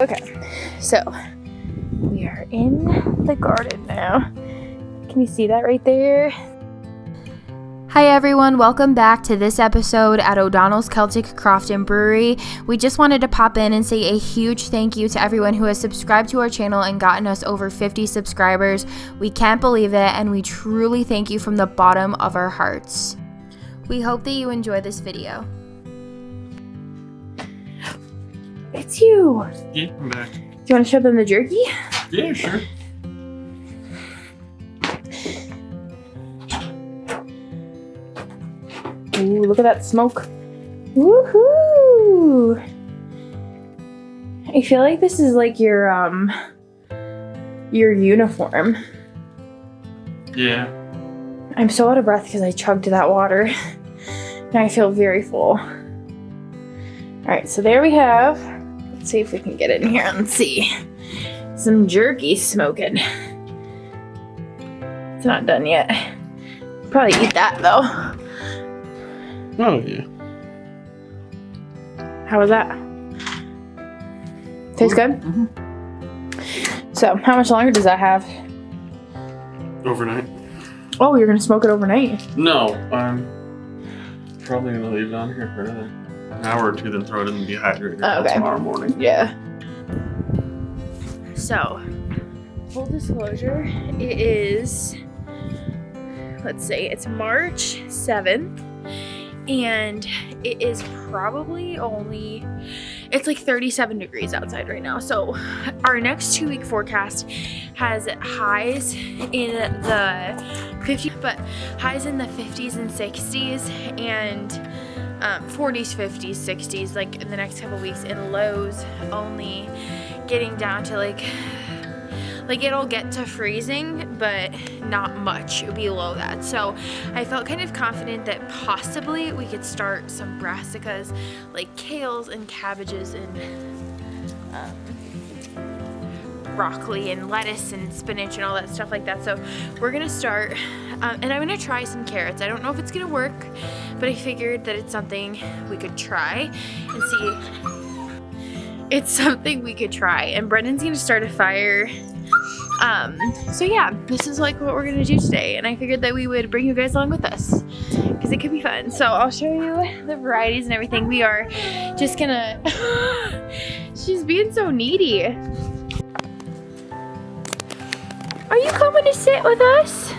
Okay, so we are in the garden now. Can you see that right there? Hi everyone, welcome back to this episode at O'Donnell's Celtic Craft and Brewery. We just wanted to pop in and say a huge thank you to everyone who has subscribed to our channel and gotten us over 50 subscribers. We can't believe it, and we truly thank you from the bottom of our hearts. We hope that you enjoy this video. It's you! Yeah, I'm back. Do you want to show them the jerky? Yeah, sure. Ooh, look at that smoke. Woohoo! I feel like this is like your uniform. Yeah. I'm so out of breath because I chugged that water. And I feel very full. Alright, so there we have. Let's see if we can get in here and see. Some jerky smoking. It's not done yet. Probably eat that though. Oh, yeah. How was that? Tastes good? Mm-hmm. So, how much longer does that have? Overnight? Oh, you're gonna smoke it overnight? No, I'm probably gonna leave it on here for another hour or two, then throw it in the dehydrator until tomorrow morning. Yeah. So, full disclosure, it is, let's see, it's March 7th, and it is probably only, it's like 37 degrees outside right now. So, our next 2-week forecast has highs in the 50s, but highs in the 50s and 60s, and 40s, 50s, 60s, like in the next couple weeks, and lows only getting down to like it'll get to freezing, but not much below that. So I felt kind of confident that possibly we could start some brassicas, like kales and cabbages and broccoli and lettuce and spinach and all that stuff like that. So we're gonna start, and I'm gonna try some carrots. I don't know if it's gonna work, but I figured that it's something we could try and see. It's something we could try, and Brendan's gonna start a fire. So yeah, this is like what we're gonna do today, and I figured that we would bring you guys along with us because it could be fun. So I'll show you the varieties and everything. We are just gonna she's being so needy. Are you coming to sit with us?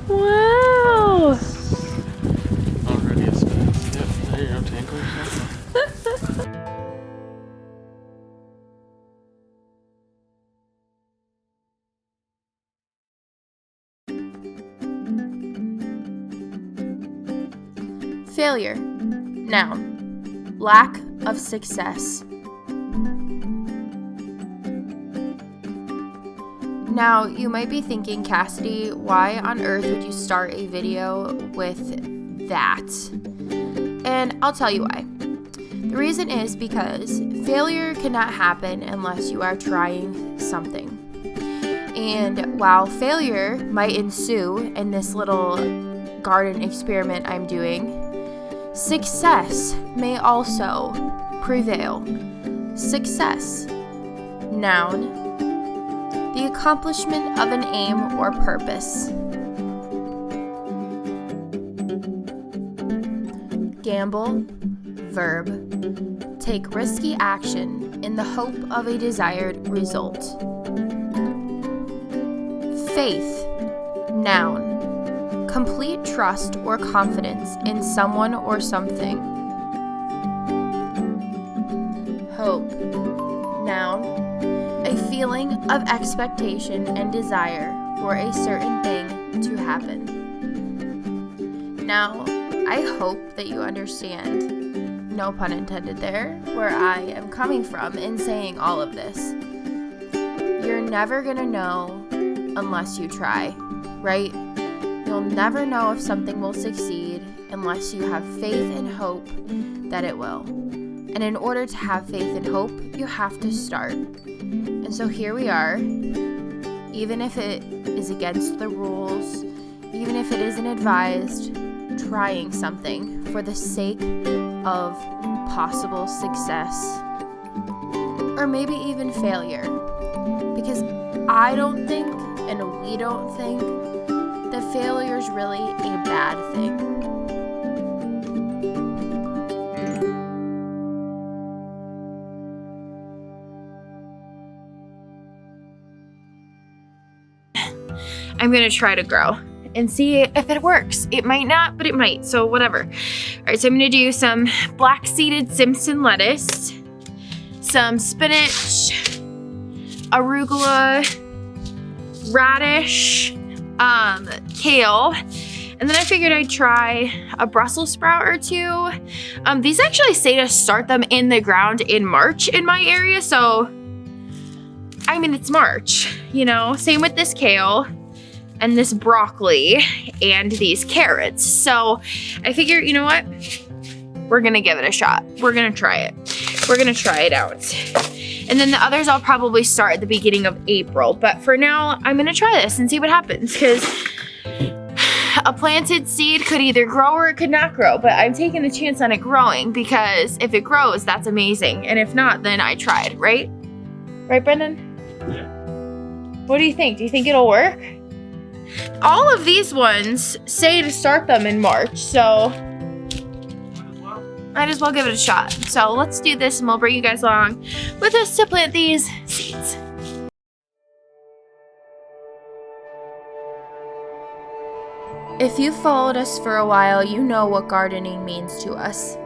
Wow. Already a spinach. Yep, there you go, Tango. Failure. Noun. Lack of success. Now, you might be thinking, Cassidy, why on earth would you start a video with that? And I'll tell you why. The reason is because failure cannot happen unless you are trying something. And while failure might ensue in this little garden experiment I'm doing, success may also prevail. Success. Noun. The accomplishment of an aim or purpose. Gamble. Verb. Take risky action in the hope of a desired result. Faith. Noun. Complete trust or confidence in someone or something. Hope. Noun. A feeling of expectation and desire for a certain thing to happen. Now, I hope that you understand, no pun intended there, where I am coming from in saying all of this. You're never gonna know unless you try, right? You'll never know if something will succeed unless you have faith and hope that it will. And in order to have faith and hope, you have to start. And so here we are, even if it is against the rules, even if it isn't advised, trying something for the sake of possible success. or maybe even failure. Because I don't think, and we don't think, that failure is really a bad thing. I'm gonna try to grow and see if it works. It might not, but it might, so whatever. All right, so I'm gonna do some black seeded Simpson lettuce, some spinach, arugula, radish, kale, and then I figured I'd try a Brussels sprout or two. These actually say to start them in the ground in March in my area, so I mean, it's March, you know? Same with this kale and this broccoli and these carrots. So I figure, you know what? We're gonna give it a shot. We're gonna try it. We're gonna try it out. And then the others I'll probably start at the beginning of April. But for now, I'm gonna try this and see what happens, because a planted seed could either grow or it could not grow. But I'm taking the chance on it growing, because if it grows, that's amazing. And if not, then I tried, right? Right, Brendan? Yeah. What do you think? Do you think it'll work? All of these ones say to start them in March, so might as well give it a shot. So let's do this and we'll bring you guys along with us to plant these seeds. If you've followed us for a while, you know what gardening means to us.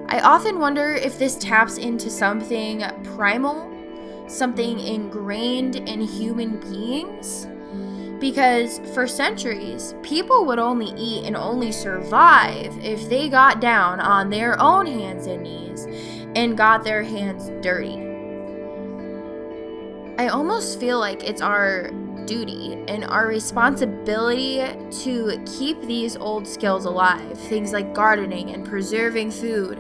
I often wonder if this taps into something primal, something ingrained in human beings. Because for centuries, people would only eat and only survive if they got down on their own hands and knees and got their hands dirty. I almost feel like it's our duty and our responsibility to keep these old skills alive, things like gardening and preserving food,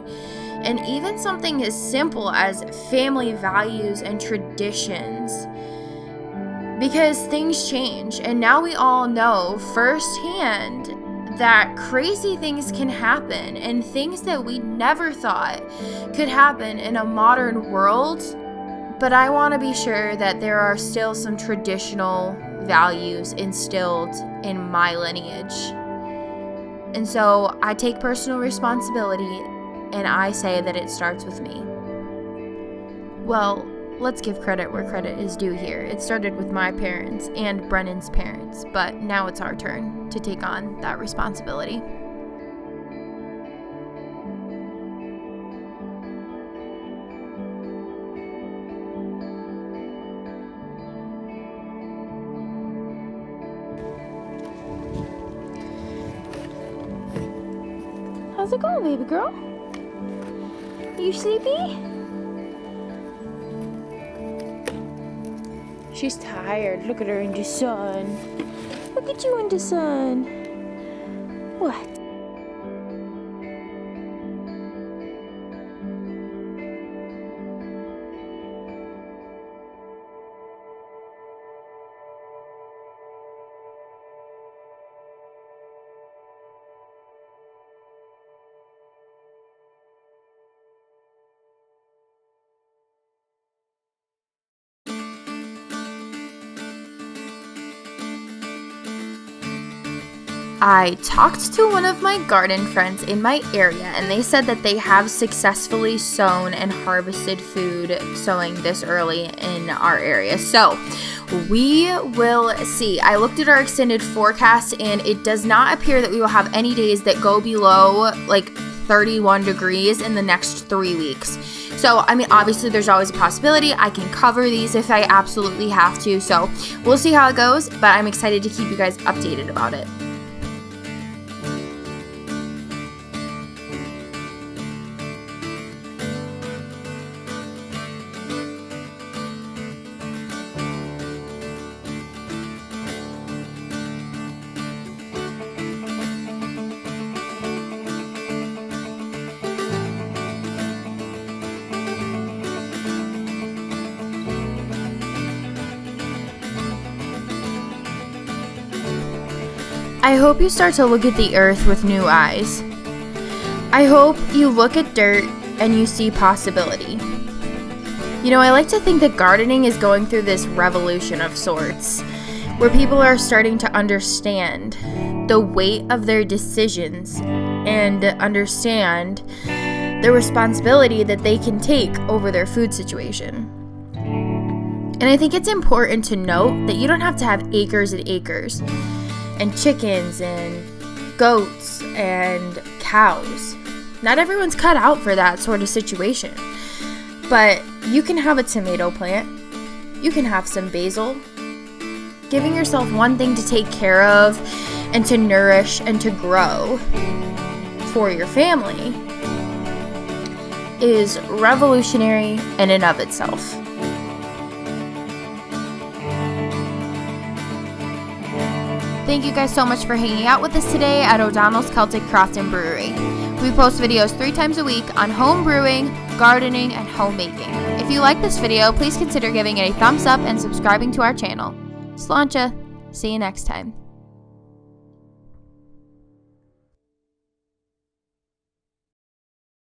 and even something as simple as family values and traditions. Because things change, and now we all know firsthand that crazy things can happen, and things that we never thought could happen in a modern world. But I want to be sure that there are still some traditional values instilled in my lineage. And so I take personal responsibility, and I say that it starts with me. Well, let's give credit where credit is due here. It started with my parents and Brennan's parents, but now it's our turn to take on that responsibility. How's it going, baby girl? You sleepy? She's tired. Look at her in the sun. Look at you in the sun. What? I talked to one of my garden friends in my area, and they said that they have successfully sown and harvested food sowing this early in our area. So we will see. I looked at our extended forecast, and it does not appear that we will have any days that go below like 31 degrees in the next 3 weeks. So, I mean, obviously there's always a possibility. I can cover these if I absolutely have to. So we'll see how it goes, but I'm excited to keep you guys updated about it. I hope you start to look at the earth with new eyes. I hope you look at dirt and you see possibility. You know, I like to think that gardening is going through this revolution of sorts, where people are starting to understand the weight of their decisions and understand the responsibility that they can take over their food situation. And I think it's important to note that you don't have to have acres and acres and chickens and goats and cows. Not everyone's cut out for that sort of situation. But you can have a tomato plant. You can have some basil. Giving yourself one thing to take care of and to nourish and to grow for your family is revolutionary in and of itself. Thank you guys so much for hanging out with us today at O'Donnell's Celtic Craft and Brewery. We post videos 3 times a week on home brewing, gardening, and homemaking. If you like this video, please consider giving it a thumbs up and subscribing to our channel. Sláinte. See you next time.